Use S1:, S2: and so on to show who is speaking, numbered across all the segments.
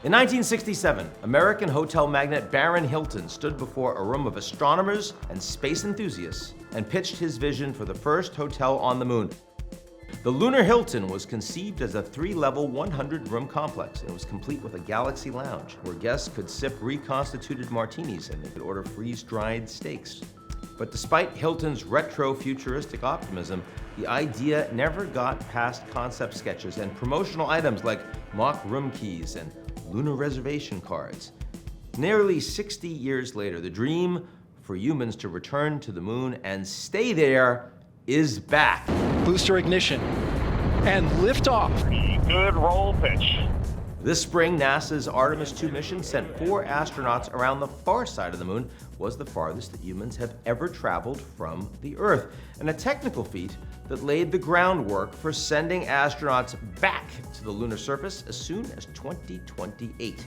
S1: In 1967, American hotel magnate Baron Hilton stood before a room of astronomers and space enthusiasts and pitched his vision for the first hotel on the moon. The Lunar Hilton was conceived as a 3-level, 100-room complex and was complete with a galaxy lounge where guests could sip reconstituted martinis and they could order freeze-dried steaks. But despite Hilton's retro-futuristic optimism, the idea never got past concept sketches and promotional items like mock room keys and lunar reservation cards. Nearly 60 years later, the dream for humans to return to the moon and stay there is back.
S2: Booster ignition and liftoff.
S3: Good roll pitch.
S1: This spring, NASA's Artemis 2 mission sent 4 astronauts around the far side of the moon, was the farthest that humans have ever traveled from the Earth, and a technical feat that laid the groundwork for sending astronauts back to the lunar surface as soon as 2028.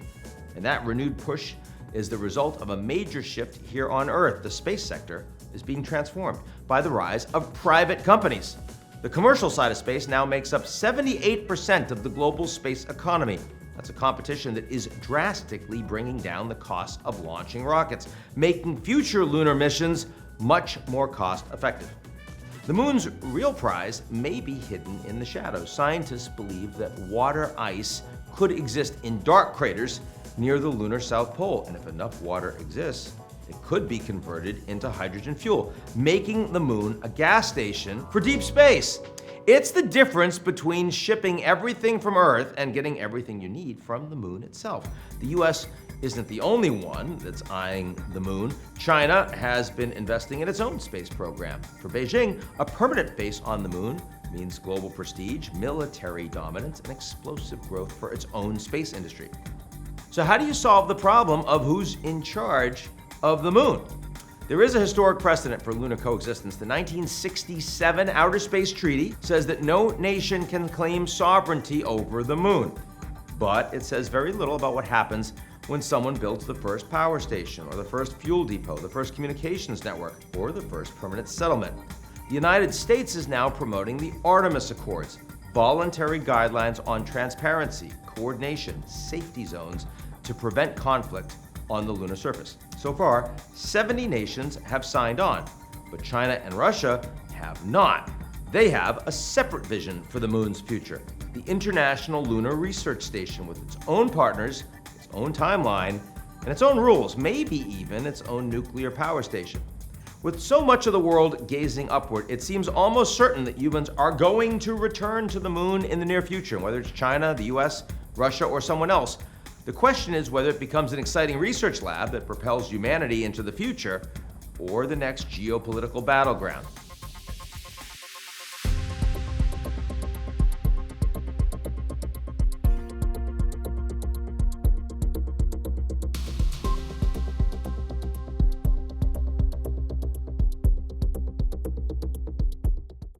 S1: And that renewed push is the result of a major shift here on Earth. The space sector is being transformed by the rise of private companies. The commercial side of space now makes up 78% of the global space economy. That's a competition that is drastically bringing down the cost of launching rockets, making future lunar missions much more cost-effective. The moon's real prize may be hidden in the shadows. Scientists believe that water ice could exist in dark craters near the lunar South Pole, and if enough water exists, it could be converted into hydrogen fuel, making the moon a gas station for deep space. It's the difference between shipping everything from Earth and getting everything you need from the moon itself. The US isn't the only one that's eyeing the moon. China has been investing in its own space program. For Beijing, a permanent base on the moon means global prestige, military dominance, and explosive growth for its own space industry. So how do you solve the problem of who's in charge of the moon? There is a historic precedent for lunar coexistence. The 1967 Outer Space Treaty says that no nation can claim sovereignty over the moon. But it says very little about what happens when someone builds the first power station, or the first fuel depot, the first communications network, or the first permanent settlement. The United States is now promoting the Artemis Accords, voluntary guidelines on transparency, coordination, safety zones to prevent conflict on the lunar surface. So far, 70 nations have signed on, but China and Russia have not. They have a separate vision for the moon's future, the International Lunar Research Station, with its own partners, its own timeline, and its own rules, maybe even its own nuclear power station. With so much of the world gazing upward, it seems almost certain that humans are going to return to the moon in the near future, whether it's China, the US, Russia, or someone else. The question is whether it becomes an exciting research lab that propels humanity into the future or the next geopolitical battleground.